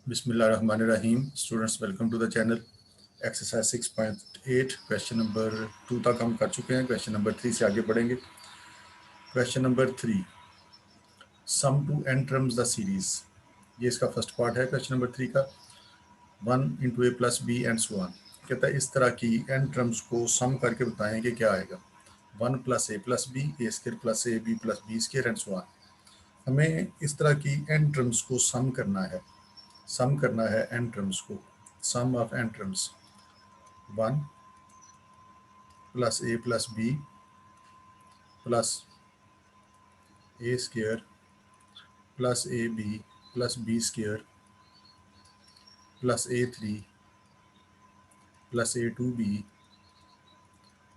बिस्मिल्लाहिर्रहमानिर्रहीम। Students, welcome to the channel. Exercise 6.8 question number 2 तक हम कर चुके हैं। क्वेश्चन नंबर 3 से आगे बढ़ेंगे। Question number 3, sum to n terms the series. ये इसका फर्स्ट पार्ट है क्वेश्चन नंबर 3 का। 1 into a plus b and so on. कहता है इस तरह की एन टर्म्स को सम करके बताएं कि क्या आएगा। 1 plus a plus b, a square plus a b plus b square and so on. हमें इस तरह की एन टर्म्स को सम करना है। सम करना है एन टर्म्स को। Sum of n terms 1 plus a plus b plus a square plus a b plus b square plus a three plus a two b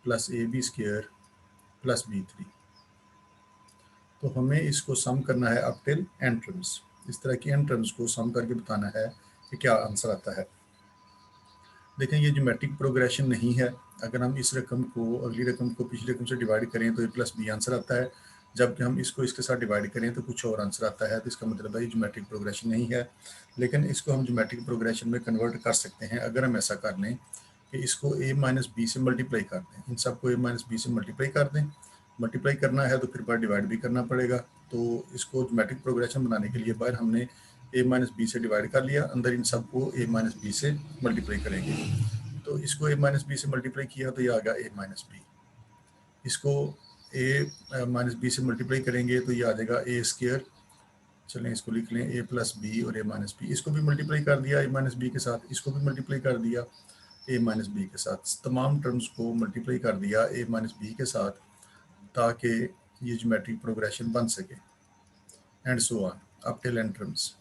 plus a b square plus b three. तो हमें इसको सम करना है up till n terms. इस तरह की N terms को सम करके बताना है कि क्या आंसर आता है। देखें, ये ज्योमेट्रिक प्रोग्रेशन नहीं है। अगर हम इस रकम को अगली रकम को पिछली रकम से डिवाइड करें तो ए प्लस बी आंसर आता है, जबकि हम इसको इसके साथ डिवाइड करें तो कुछ और आंसर आता है। तो इसका मतलब है ये ज्योमेट्रिक प्रोग्रेशन नहीं है। लेकिन इसको हम ज्योमेट्रिक प्रोग्रेशन में कन्वर्ट कर सकते हैं अगर हम ऐसा कर लें कि इसको a माइनस बी से मल्टीप्लाई कर दें। इन सबको a माइनस बी से मल्टीप्लाई कर दें। मल्टीप्लाई करना है तो फिर बार डिवाइड भी करना पड़ेगा। तो इसको ज्योमेट्रिक प्रोग्रेशन बनाने के लिए बाहर हमने a माइनस बी से डिवाइड कर लिया, अंदर इन सबको a माइनस बी से मल्टीप्लाई करेंगे। तो इसको a माइनस बी से मल्टीप्लाई किया तो ये आ गया a माइनस बी। इसको a माइनस बी से मल्टीप्लाई करेंगे तो ये आ जाएगा ए स्क्र। चलें इसको लिख लें a प्लस बी और a माइनस बी। इसको भी मल्टीप्लाई कर दिया a माइनस बी के साथ, इसको भी मल्टीप्लाई कर दिया a माइनस बी के साथ। तमाम टर्म्स को मल्टीप्लाई कर दिया a माइनस बी के साथ ताकि ये ज्योमेट्रिक प्रोग्रेशन बन सके। And so on up till n terms.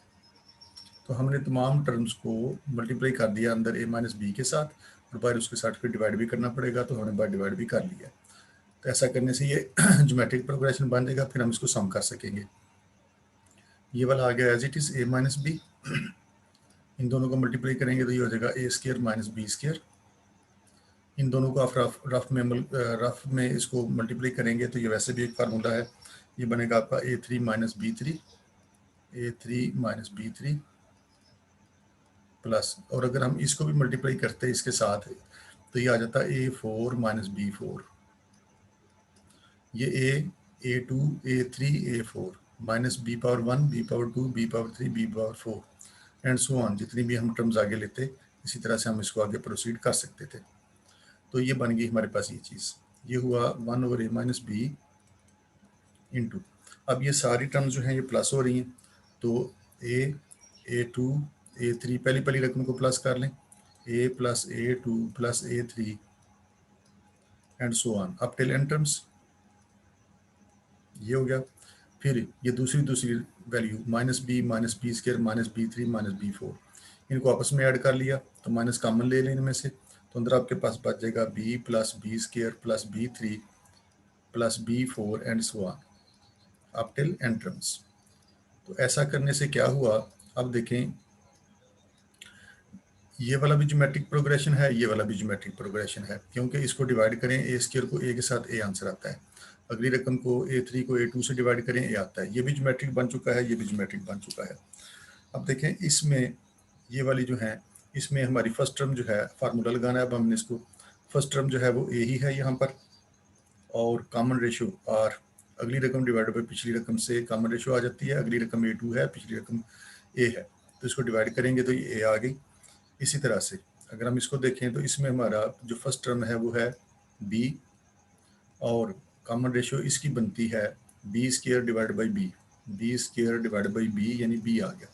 तो हमने तमाम टर्म्स को मल्टीप्लाई कर दिया अंदर a माइनस बी के साथ, और बाहर उसके साथ फिर डिवाइड भी करना पड़ेगा, तो हमने बाहर डिवाइड भी कर लिया। तो ऐसा करने से ये ज्योमेट्रिक प्रोग्रेशन बन जाएगा, फिर हम इसको सम कर सकेंगे। ये वाला आ गया as it is a minus b. इन दोनों को मल्टीप्लाई करेंगे तो ये हो जाएगा a square minus b square. इन दोनों को आप रफ में इसको मल्टीप्लाई करेंगे तो ये वैसे भी एक फार्मूला है। ये बनेगा आपका a three minus b three, a three minus b three plus, और अगर हम इसको भी मल्टीप्लाई करते हैं इसके साथ तो ये आ जाता है a four minus b four. ये a two a three a four minus b power one b power two b power three b power four and so on. जितनी भी हम टर्म्स आगे लेते इसी तरह से हम इसको आगे प्रोसीड कर सकते थे। तो ये बन गई हमारे पास ये चीज़। ये हुआ 1 ओवर ए माइनस बी इंटू, अब ये सारी टर्म्स जो हैं ये प्लस हो रही हैं, तो ए टू ए थ्री, पहली पहली रकम को प्लस कर लें, a plus a two plus a three and so on up till n terms. ये हो गया। फिर ये दूसरी value minus b square minus b three minus b four, इनको आपस में ऐड कर लिया तो माइनस कॉमन ले लें इनमें से, तो अंदर आपके पास बच जाएगा b plus b square plus b three plus b four and so on up till n terms. तो ऐसा करने से क्या हुआ, अब देखें ये वाला भी ज्योमेट्रिक प्रोग्रेशन है, ये वाला भी ज्योमेट्रिक प्रोग्रेशन है, क्योंकि इसको डिवाइड करें ए स्क्र को ए के साथ ए आंसर आता है, अगली रकम को ए थ्री को ए टू से डिवाइड करें ए आता है। ये भी ज्योमेट्रिक बन चुका है, ये भी ज्योमेट्रिक बन चुका है। अब देखें इसमें ये वाली जो है, इसमें हमारी फर्स्ट टर्म जो है फार्मूला लगाना है। अब हमने इसको फर्स्ट टर्म जो है वो ए ही है यहाँ पर, और कॉमन रेशो आर, अगली रकम डिवाइड बाई पिछली रकम से कॉमन रेशो आ जाती है। अगली रकम ए टू है, पिछली रकम ए है, तो इसको डिवाइड करेंगे तो ये ए आ गई। इसी तरह से अगर हम इसको देखें तो इसमें हमारा जो फर्स्ट टर्म है वो है b, और कॉमन रेशियो इसकी बनती है b square divide by b square divide by b, यानी b आ गया।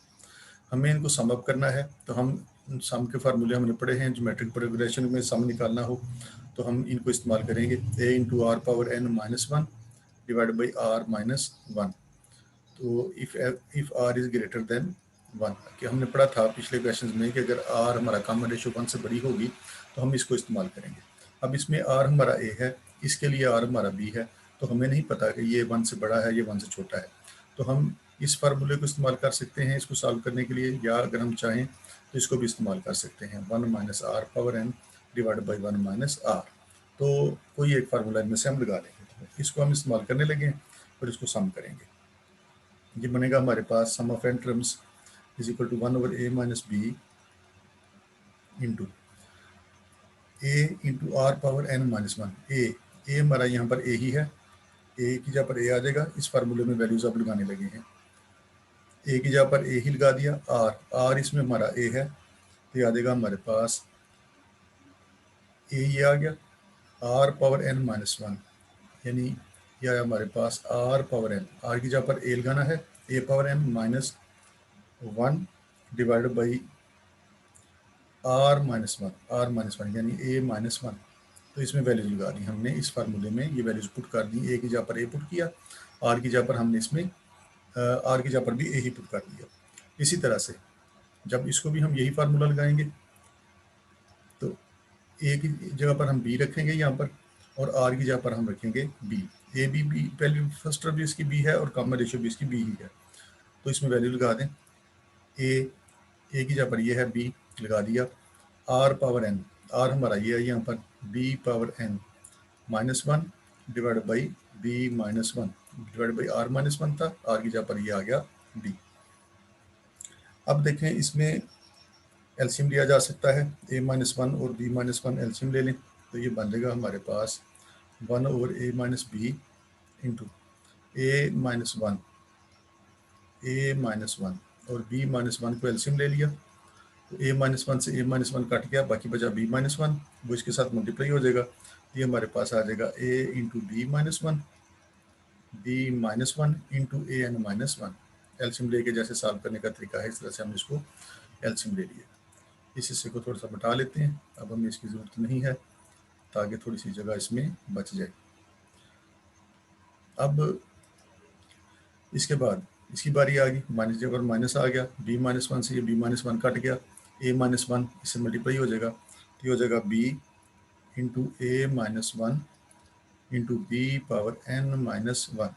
हमें इनको सम अप करना है, तो हम सम के फार्मूले हमने पढ़े हैं। ज्योमेट्रिक प्रोग्रेशन में सम निकालना हो तो हम इनको इस्तेमाल करेंगे। a into r power n minus one divide by r minus one. तो if r is greater than one, कि हमने पढ़ा था पिछले क्वेश्चन में कि अगर आर हमारा कॉमन रेशो वन से बड़ी होगी तो हम इसको इस्तेमाल करेंगे। अब इसमें आर हमारा ए है, इसके लिए आर हमारा बी है, तो हमें नहीं पता कि ये वन से बड़ा है ये वन से छोटा है, तो हम इस फार्मूले को इस्तेमाल कर सकते हैं इसको सॉल्व करने के लिए, या अगर हम चाहें तो इसको भी इस्तेमाल कर सकते हैं, one minus r power n divide by one minus r. तो कोई एक फार्मूला इनमें से हम लगा लेंगे, तो इसको हम इस्तेमाल करने लगे और इसको सम करेंगे। ये बनेगा हमारे पास sum of n terms is equal to 1/a-b into a into r power n minus one. A हमारा यहाँ पर ए ही है, ए की जगह पर ए आ जाएगा। इस फार्मूले में वैल्यूज अब लगाने लगे हैं। ए की जगह पर ए ही लगा दिया, आर इसमें हमारा ए है, तो ये आ जाएगा हमारे पास ए ये आ गया r power n minus one, यानी ये आया हमारे पास आर पावर n। आर की जगह पर ए लगाना है, a power n minus one divided by r minus one यानी ए माइनस वन। तो इसमें वैल्यूज लगा दी हमने, इस फार्मूले में ये वैल्यूज पुट कर दी। ए की जगह पर ए पुट किया, आर की जगह पर हमने इसमें आर की जगह पर भी ए ही पुट कर दिया। इसी तरह से जब इसको भी हम यही फार्मूला लगाएंगे तो ए की जगह पर हम बी रखेंगे यहाँ पर, और आर की जगह पर हम रखेंगे बी। ए बी बी पहले फर्स्ट टर्म भी इसकी बी है और कॉमन रेशियो भी इसकी बी ही है, तो इसमें वैल्यू लगा दें। ए की जगह पर ये है, बी लगा दिया। आर पावर एन, आर हमारा ये है यहाँ पर b power n minus one divide by b minus one divide by r minus one था, आर की जगह पर ये आ गया बी। अब देखें इसमें एलसीएम लिया जा सकता है, ए माइनस वन और बी माइनस वन एलसीएम ले लें तो ये बन जाएगा हमारे पास 1/a minus b into a minus one और बी माइनस वन को एलसीएम ले लिया तो ए माइनस वन से ए माइनस वन कट गया, बाकी बचा बी माइनस वन, वो इसके साथ मल्टीप्लाई हो जाएगा। ये हमारे पास आ जाएगा a into b minus one into a n minus one. LCM लेके जैसे सॉल्व करने का तरीका है, इस तरह से हमने इसको एलसीएम ले लिया। इस हिस्से को थोड़ा सा बटा लेते हैं, अब हमें इसकी ज़रूरत नहीं है ताकि थोड़ी सी जगह इसमें बच जाए। अब इसके बाद इसकी बारी आ गई, माइनस जगह पर माइनस आ गया, बी माइनस वन से ये बी माइनस वन कट गया, ए माइनस वन इससे मल्टीप्लाई हो जाएगा, तो ये हो जाएगा b into a minus one into b power n minus one.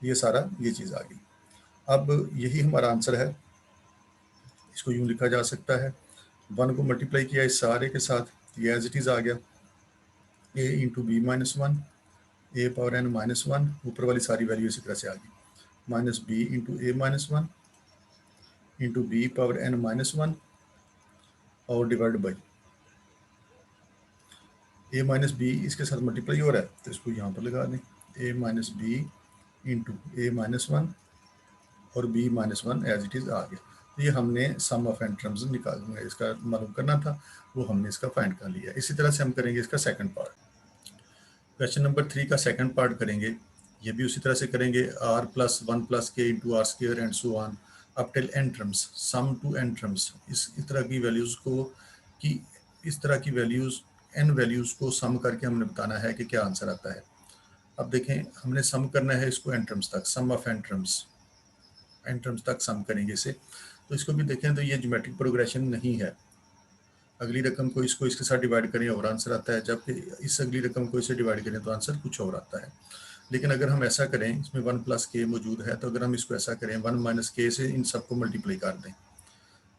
ये सारा ये चीज़ आ गई। अब यही हमारा आंसर है, इसको यूँ लिखा जा सकता है, वन को मल्टीप्लाई किया इस सारे के साथ, ये एज इट इज़ आ गया a into b minus one a power n minus one, ऊपर वाली सारी वैल्यू इसी तरह से आ गई, minus b into a minus one into b power n minus one और divide by a minus b इसके साथ मल्टीप्लाई हो रहा है तो इसको यहाँ पर लगा दें, a minus b into a minus one और b minus one as it is आ गया। तो ये हमने सम ऑफ एन टर्म्स निकालना है, इसका मालूम करना था, वो हमने इसका फाइंड कर लिया। इसी तरह से हम करेंगे इसका सेकंड पार्ट। क्वेश्चन नंबर 3 का सेकंड पार्ट करेंगे, ये भी उसी तरह से करेंगे, r plus one plus k into r square and so on up till n terms, sum to n terms. इस तरह की वैल्यूज़ को कि इस तरह की वैल्यूज़ एन वैल्यूज़ को सम करके हमने बताना है कि क्या आंसर आता है। अब देखें हमने सम करना है इसको एन टर्म्स तक, सम ऑफ एन टर्म्स तक सम करेंगे इसे। तो इसको भी देखें तो ये ज्योमेट्रिक प्रोग्रेशन नहीं है, अगली रकम को इसको इसके साथ डिवाइड करें और आंसर आता है, जबकि इस अगली रकम को इसे डिवाइड करें तो आंसर कुछ और आता है। लेकिन अगर हम ऐसा करें, इसमें वन प्लस के मौजूद है, तो अगर हम इसको ऐसा करें वन माइनस के से इन सबको मल्टीप्लाई कर दें,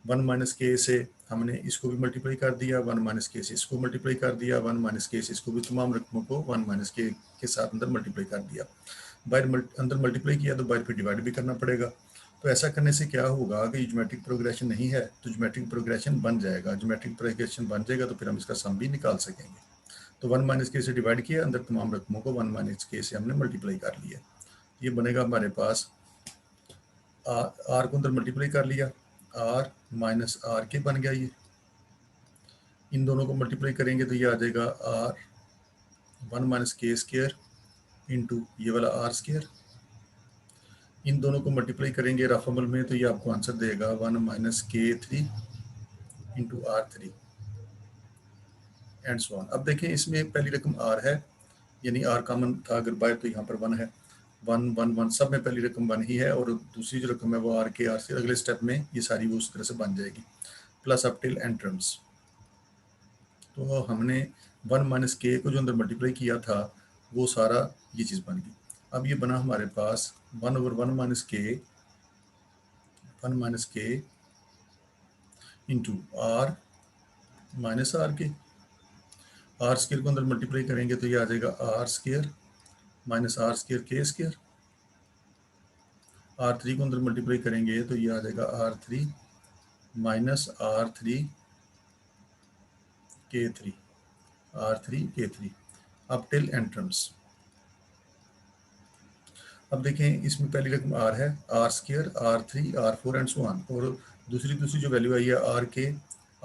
वन माइनस के से हमने इसको भी मल्टीप्लाई कर दिया, वन माइनस के से इसको मल्टीप्लाई कर दिया, वन माइनस के से इसको भी, तमाम रकमों को वन माइनस के साथ अंदर मल्टीप्लाई कर दिया। बाहर अंदर मल्टीप्लाई किया तो बाहर फिर डिवाइड भी करना पड़ेगा। तो ऐसा करने से क्या होगा कि ज्योमेट्रिक प्रोग्रेशन नहीं है तो ज्योमेट्रिक प्रोग्रेशन बन जाएगा, ज्योमेट्रिक प्रोग्रेशन बन जाएगा तो फिर हम इसका सम भी निकाल सकेंगे। तो वन माइनस के से डिवाइड किया, अंदर तमाम रकमों को वन माइनस के से हमने मल्टीप्लाई कर लिया। ये बनेगा हमारे पास आर को अंदर मल्टीप्लाई कर लिया, आर माइनस आर के बन गया। ये इन दोनों को मल्टीप्लाई करेंगे तो ये आ जाएगा आर वन माइनस के स्क्वायर इंटू ये वाला आर स्क्वायर। इन दोनों को मल्टीप्लाई करेंगे रफ अमल में तो ये आपको आंसर देगा one minus k three into r three and so on. अब देखें इसमें पहली रकम आर है, यानी आर कॉमन था अगर बाहर, तो यहाँ पर वन है, वन वन वन, सब में पहली रकम वन ही है, और दूसरी जो रकम है वो आर के आर से अगले स्टेप में ये सारी वो उस तरह से बन जाएगी, plus up till n terms. तो हमने वन माइनस के को जो अंदर मल्टीप्लाई किया था वो सारा ये चीज़ बन गई। अब ये बना हमारे पास one over one minus k into r minus r k, r square को अंदर मल्टीप्लाई करेंगे तो ये आ जाएगा r square minus r square k square. R3 को अंदर मल्टीप्लाई करेंगे तो ये आ जाएगा R3 minus R3 K3, R3 K3 अब टिल एंट्रम्स। अब देखें इसमें पहली रकम R है, R square, R3, R4 and so on, और दूसरी जो वैल्यू आई है R k,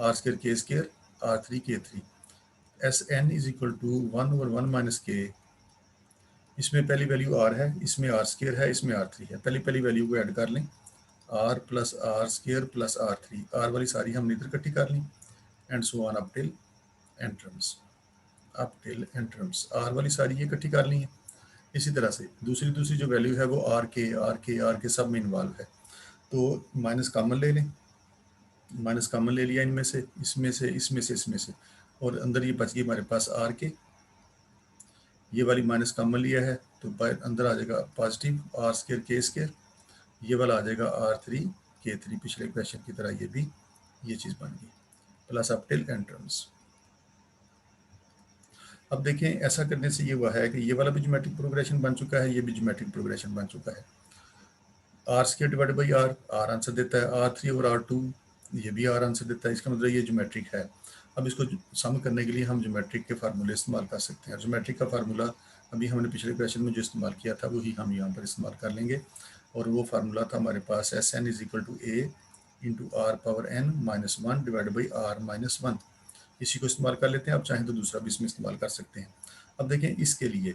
R square K square, R3 K3, Sn is equal to 1/1 minus k. इसमें पहली वैल्यू R है, इसमें R स्क्र है, इसमें R3 है। पहली वैल्यू को ऐड कर लें, R plus R square plus R3, R वाली सारी हमने इधर इकट्ठी कर ली and so on up till n terms, R वाली सारी ये इकट्ठी कर ली है। इसी तरह से दूसरी जो वैल्यू है वो आर के सब में इन्वॉल्व है, तो माइनस कॉमन ले लें, माइनस कॉमन ले लिया इनमें से, इसमें से, और अंदर ये बच गई हमारे पास आर के, ये वाली माइनस कॉमन लिया है तो अंदर आ जाएगा पॉजिटिव आर स्क्र के स्क्र, ये वाला आ जाएगा R3 K3, पिछले क्वेश्चन की तरह ये भी ये चीज़ बन गई, प्लस अप टिल एंट्रम्स। अब देखें ऐसा करने से ये हुआ है कि ये वाला भी ज्योमेट्रिक प्रोग्रेशन बन चुका है, ये भी ज्योमेट्रिक प्रोग्रेशन बन चुका है। R square divide by r, r answer देता है, R3 और R2 ये भी आर आंसर देता है, इसका मतलब ये ज्योमेट्रिक है। अब इसको सम करने के लिए हम ज्योमेट्रिक के फार्मूले इस्तेमाल कर सकते हैं। ज्योमेट्रिक का फार्मूला अभी हमने पिछले क्वेश्चन में जो इस्तेमाल किया था वही हम यहाँ पर इस्तेमाल कर लेंगे, और वो फार्मूला था हमारे पास Sn is equal to A into r power n minus 1 divide by R minus 1। इसी को इस्तेमाल कर लेते हैं, आप चाहें तो दूसरा भी इसमें इस्तेमाल कर सकते हैं। अब देखें इसके लिए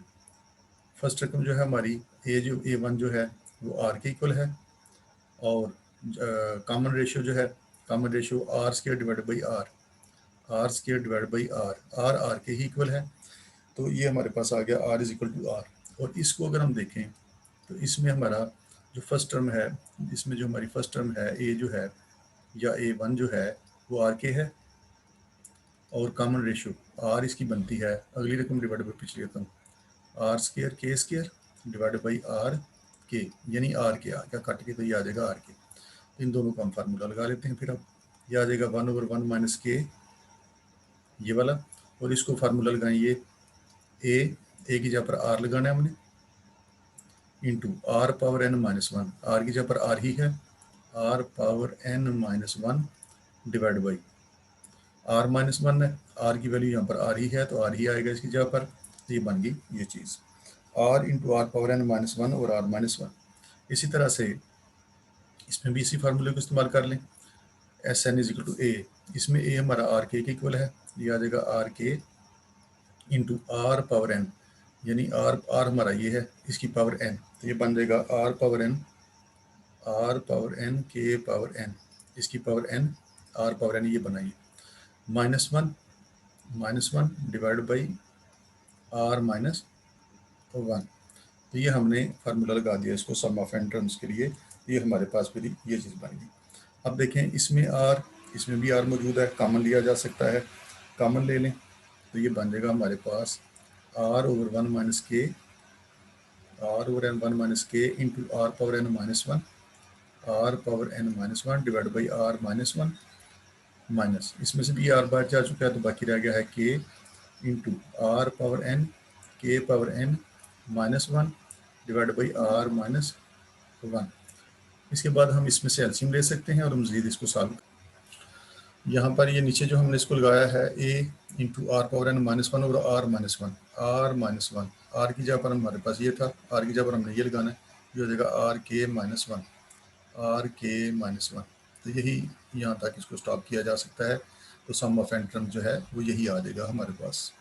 फर्स्ट रकम जो है हमारी A1 जो है वो R के इक्वल है, और कॉमन रेशियो जो है, common ratio R square divide by R square divide by R के ही इक्वल है, तो ये हमारे पास आ गया R is equal to R। और इसको अगर हम देखें तो इसमें हमारा जो फर्स्ट टर्म है, इसमें जो हमारी फर्स्ट टर्म है A जो है या A1 जो है वो R के है, और कॉमन रेशियो R इसकी बनती है अगली रकम डिवाइड बाई पिछली रकम R square K square divide by R के, यानी R के आ गया कट के, तो ये आ जाएगा R के। तो इन दोनों का हम फार्मूला लगा लेते हैं, फिर अब ये आ जाएगा 1/1 माइनस के ये वाला, और इसको फार्मूला लगाएंगे ए की जगह पर R लगाना है हमने, into R power n minus 1, R की जगह पर R ही है, R power n minus 1 divide by R minus 1 है, R की वैल्यू यहाँ पर R ही है तो R ही आएगा इसकी जगह पर, ये बन गई ये चीज़ R into r power n minus 1 और R माइनस 1। इसी तरह से इसमें भी इसी फार्मूले को इस्तेमाल कर लें, Sn is equal to A, इसमें A हमारा R के इक्वल है, ये आ जाएगा R k into r power n, यानी R हमारा ये है, इसकी पावर n, तो ये बन जाएगा R पावर n के पावर n, इसकी power n R power n ये बनाइए minus 1 divide by R minus 1। तो ये हमने फार्मूला लगा दिया इसको सम ऑफ एंट्रम्स के लिए, ये हमारे पास फिर ये चीज़ बन गई। अब देखें इसमें इसमें भी R मौजूद है, कॉमन लिया जा सकता है, कॉमन ले लें तो ये बन जाएगा हमारे पास R/1 माइनस के, R/1 minus k into R power n minus 1, R power n minus 1 divide by R minus 1, minus इसमें से भी R बाहर जा चुका है तो बाकी रह गया है के इंटू R पावर n के power n minus 1 divide by R minus 1। इसके बाद हम इसमें से एलसीएम ले सकते हैं और मज़ीद इसको सॉल्व, यहाँ पर ये नीचे जो हमने इसको लगाया है A into r power n minus 1 और R माइनस 1, R की जगह पर हमारे पास ये था, R की जगह पर हमने ये लगाना है, ये हो जाएगा R के माइनस 1, तो यही यहाँ तक इसको स्टॉप किया जा सकता है। तो सम ऑफ एंट्रम जो है वो यही आ जाएगा हमारे पास।